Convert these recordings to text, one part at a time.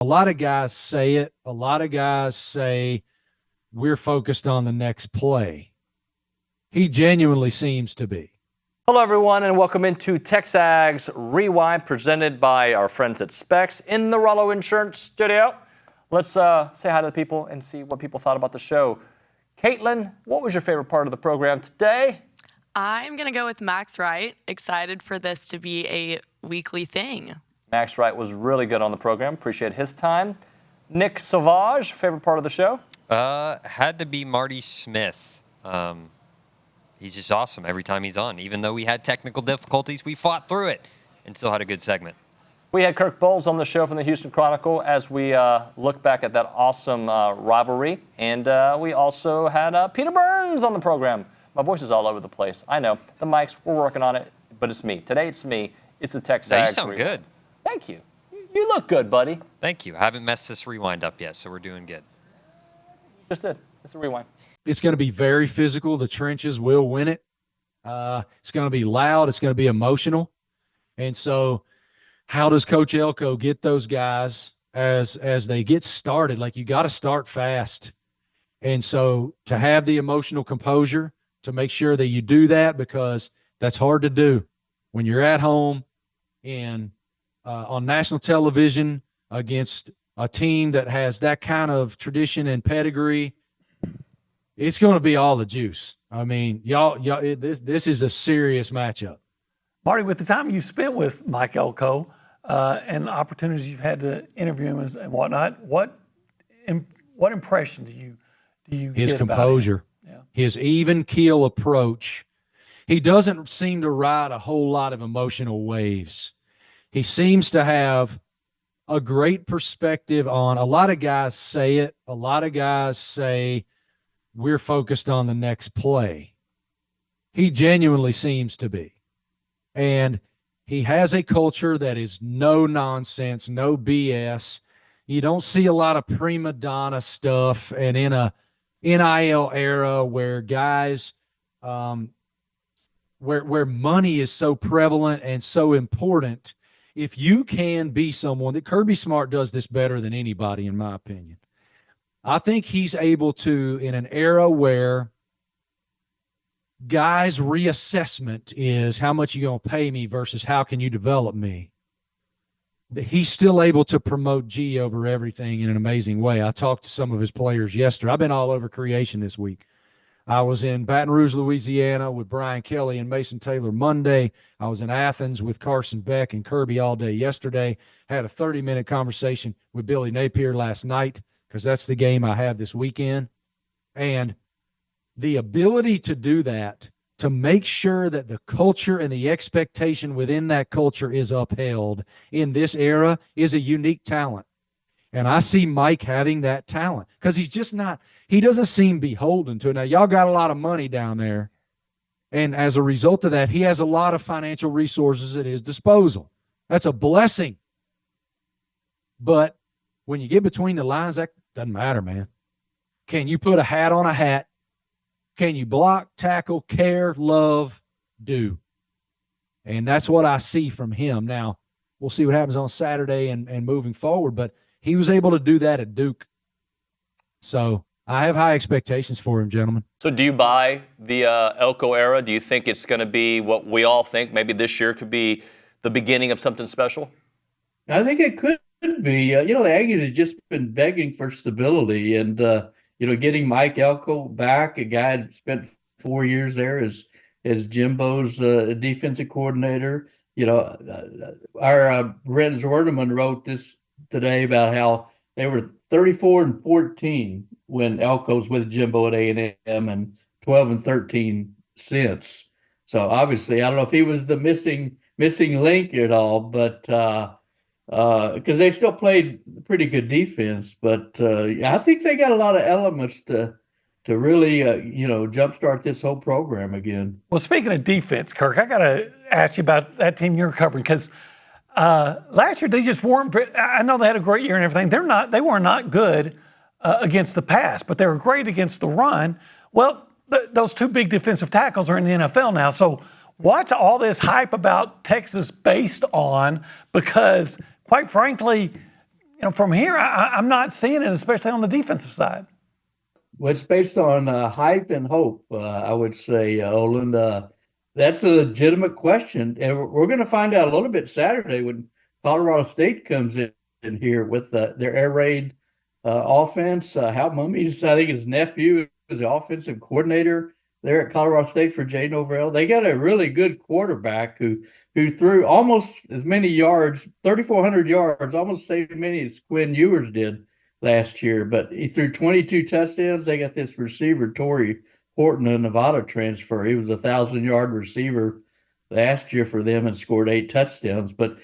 A lot of guys say it. A lot of guys say we're focused on the next play. He genuinely seems to be. Hello, everyone, and welcome into TexAgs Rewind, presented by our friends at Specs in the Rollo Insurance Studio. Let's say hi to the people and see what people thought about the show. Caitlin, what was your favorite part of the program today? I'm going to go with Max Wright. Excited for this to be a weekly thing. Max Wright was really good on the program. Appreciate his time. Nick Sauvage, favorite part of the show? Had to be Marty Smith. He's just awesome every time he's on. Even though we had technical difficulties, we fought through it and still had a good segment. We had Kirk Bohls on the show from the Houston Chronicle as we look back at that awesome rivalry. And we also had Peter Burns on the program. My voice is all over the place. I know. The mics, we're working on it, but it's me. Today it's me. It's the TexAgs. Now you sound good. Thank you. You look good, buddy. Thank you. I haven't messed this rewind up yet, so we're doing good. Just did. It's a rewind. It's going to be very physical. The trenches will win it. It's going to be loud. It's going to be emotional. And so how does Coach Elko get those guys as they get started? Like, you got to start fast. And so to have the emotional composure, to make sure that you do that, because that's hard to do when you're at home and on national television against a team that has that kind of tradition and pedigree. It's going to be all the juice. I mean, this is a serious matchup. Marty, with the time you spent with Mike Elko and the opportunities you've had to interview him and whatnot, what impression do you His get composure, about him? Yeah. his even keel approach. He doesn't seem to ride a whole lot of emotional waves. He seems to have a great perspective on. A lot of guys say it. A lot of guys say we're focused on the next play. He genuinely seems to be. And he has a culture that is no nonsense, no BS. You don't see a lot of prima donna stuff. And in a NIL era where guys, where money is so prevalent and so important, if you can be someone that Kirby Smart does this better than anybody, in my opinion. I think he's able to, in an era where guys' reassessment is how much you going to pay me versus how can you develop me, he's still able to promote G over everything in an amazing way. I talked to some of his players yesterday. I've been all over creation this week. I was in Baton Rouge, Louisiana with Brian Kelly and Mason Taylor Monday. I was in Athens with Carson Beck and Kirby all day yesterday. Had a 30-minute conversation with Billy Napier last night, because that's the game I have this weekend. And the ability to do that, to make sure that the culture and the expectation within that culture is upheld in this era, is a unique talent. And I see Mike having that talent, because he's just not – he doesn't seem beholden to it. Now, y'all got a lot of money down there, and as a result of that, he has a lot of financial resources at his disposal. That's a blessing. But when you get between the lines, that doesn't matter, man. Can you put a hat on a hat? Can you block, tackle, care, love, do? And that's what I see from him. Now, we'll see what happens on Saturday and moving forward, but he was able to do that at Duke. So I have high expectations for him, gentlemen. So do you buy the Elko era? Do you think it's going to be what we all think? Maybe this year could be the beginning of something special? I think it could be. The Aggies have just been begging for stability, and getting Mike Elko back, a guy that spent 4 years there as Jimbo's defensive coordinator. Our Brent Zorneman wrote this today about how they were 34-14 when Elko's with Jimbo at A&M, and 12-13 since. So obviously, I don't know if he was the missing link at all, but because they still played pretty good defense. But I think they got a lot of elements to really jumpstart this whole program again. Well, speaking of defense, Kirk, I got to ask you about that team you're covering, because last year they just weren't. I know they had a great year and everything. They were not good against the pass, but they were great against the run. Well, those two big defensive tackles are in the NFL now. So what's all this hype about Texas based on? Because quite frankly, from here, I'm not seeing it, especially on the defensive side. Well, it's based on hype and hope, I would say, Olin. That's a legitimate question, and we're going to find out a little bit Saturday when Colorado State comes in here with their air raid offense. Hal Mummy's, I think his nephew is the offensive coordinator there at Colorado State for Jay Norvell. They got a really good quarterback who threw almost as many yards, 3,400 yards, almost as many as Quinn Ewers did last year. But he threw 22 touchdowns. They got this receiver, Torrey Horton, a Nevada transfer. He was a 1,000-yard receiver last year for them and scored 8 touchdowns. But,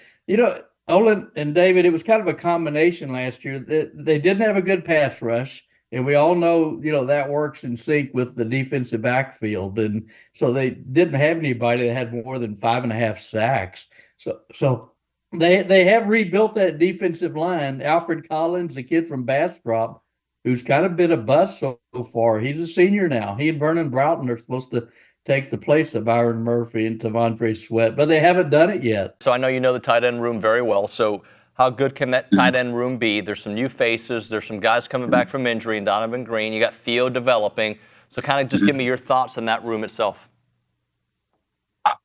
Olin and David, it was kind of a combination last year. They didn't have a good pass rush. And we all know, that works in sync with the defensive backfield. And so they didn't have anybody that had more than 5.5 sacks. So they have rebuilt that defensive line. Alfred Collins, a kid from Bastrop, who's kind of been a bust so far. He's a senior now. He and Vernon Broughton are supposed to take the place of Byron Murphy and Tavondre Sweat, but they haven't done it yet. So I know you know the tight end room very well. So how good can that tight end room be? There's some new faces. There's some guys coming back from injury, and Donovan Green. You got Theo developing. So kind of just give me your thoughts on that room itself.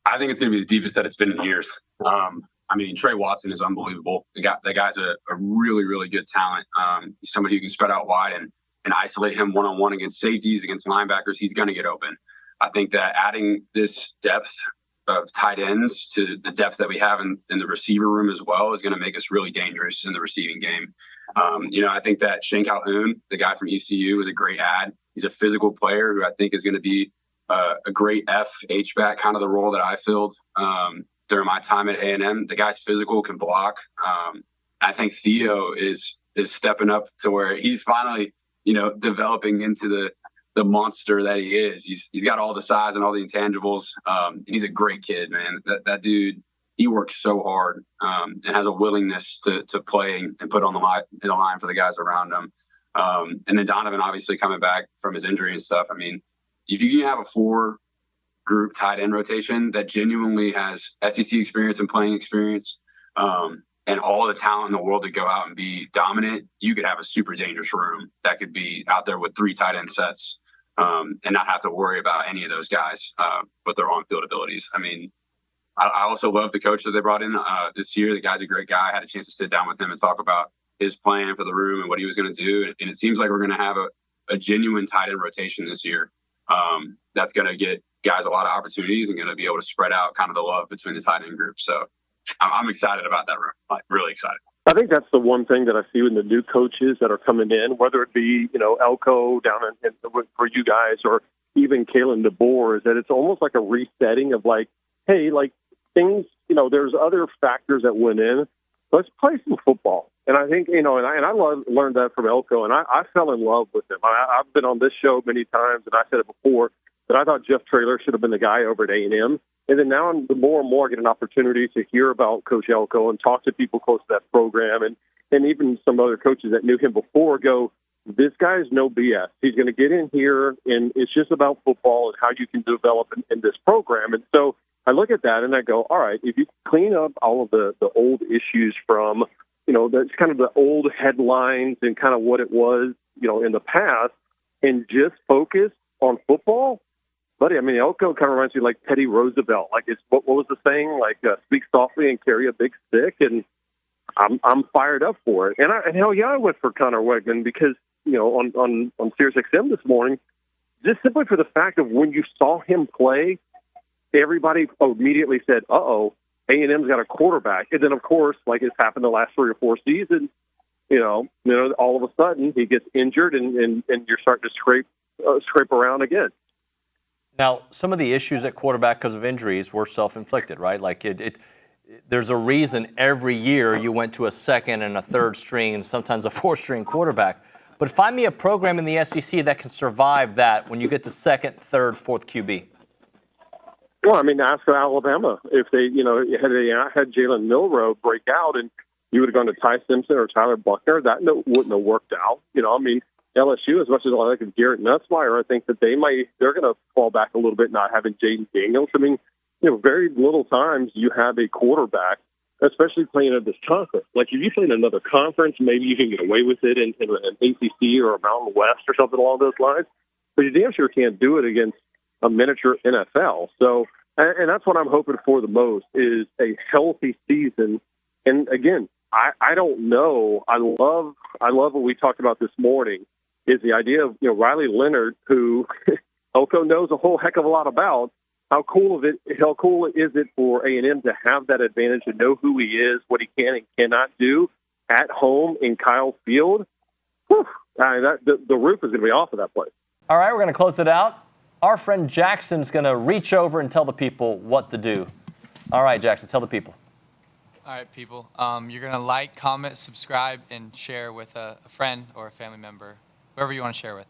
I think it's going to be the deepest that it's been in years. Trey Watson is unbelievable. The guy's a really, really good talent. He's somebody who can spread out wide and isolate him one-on-one against safeties, against linebackers. He's going to get open. I think that adding this depth of tight ends to the depth that we have in the receiver room as well is going to make us really dangerous in the receiving game. I think that Shane Calhoun, the guy from ECU, is a great add. He's a physical player who I think is going to be a great H-back, kind of the role that I filled during my time at A&M. The guy's physical, can block. I think Theo is stepping up to where he's finally, developing into the monster that he is. He's got all the size and all the intangibles. He's a great kid, man. That dude, he works so hard and has a willingness to play and put on the line for the guys around him. And then Donovan obviously coming back from his injury and stuff. If you can have a 4-group tight end rotation that genuinely has SEC experience and playing experience, and all the talent in the world to go out and be dominant, you could have a super dangerous room that could be out there with 3 tight end sets and not have to worry about any of those guys with their on-field abilities. I also love the coach that they brought in this year. The guy's a great guy. I had a chance to sit down with him and talk about his plan for the room and what he was going to do. And it seems like we're going to have a genuine tight end rotation this year that's going to get guys a lot of opportunities and going to be able to spread out kind of the love between the tight end group. So I'm excited about that room. Really excited. I think that's the one thing that I see in the new coaches that are coming in, whether it be, Elko down for you guys or even Kalen DeBoer, is that it's almost like a resetting of hey, things, there's other factors that went in. Let's play some football. And I think, and I learned that from Elko, and I fell in love with him. I've been on this show many times, and I said it before, that I thought Jeff Traylor should have been the guy over at A&M. And then now the more and more I get an opportunity to hear about Coach Elko and talk to people close to that program and even some other coaches that knew him before go, this guy's no BS. He's going to get in here, and it's just about football and how you can develop in this program. And so I look at that and I go, all right, if you clean up all of the old issues from, that's kind of the old headlines and kind of what it was, in the past, and just focus on football, buddy, Elko kind of reminds me like Teddy Roosevelt. What was the saying? Speak softly and carry a big stick. And I'm fired up for it. And hell yeah, I went for Connor Wegman because, on Sirius XM this morning, just simply for the fact of when you saw him play, everybody immediately said, uh-oh, A&M's got a quarterback. And then, of course, like it's happened the last 3 or 4 seasons, all of a sudden he gets injured and you're starting to scrape around again. Now, some of the issues at quarterback because of injuries were self-inflicted, right? There's a reason every year you went to a second and a third string and sometimes a 4th string quarterback. But find me a program in the SEC that can survive that when you get to 2nd, 3rd, 4th QB. Well, ask Alabama if they, had Jalen Milroe break out and you would have gone to Ty Simpson or Tyler Buckner, that wouldn't have worked out. LSU, as much as I like Garrett Nussmeier, I think that they're going to fall back a little bit not having Jaden Daniels. Very little times you have a quarterback especially playing at this conference. Like if you play in another conference, maybe you can get away with it in an ACC or a Mountain West or something along those lines. But you damn sure can't do it against a miniature NFL. So, and that's what I'm hoping for the most is a healthy season. And again, I don't know. I love what we talked about this morning is the idea of, Riley Leonard, who Elko knows a whole heck of a lot about. How cool is it for A&M to have that advantage to know who he is, what he can and cannot do at home in Kyle Field? Whew, the roof is going to be off of that place. All right, we're going to close it out. Our friend Jackson's going to reach over and tell the people what to do. All right, Jackson, tell the people. All right, people. You're going to like, comment, subscribe, and share with a friend or a family member, whoever you want to share with.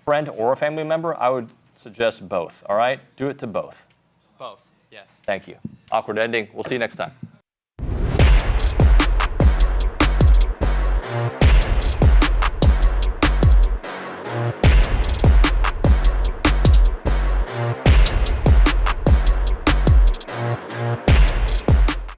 Friend or a family member? I would suggest both, all right? Do it to both. Both, yes. Thank you. Awkward ending. We'll see you next time.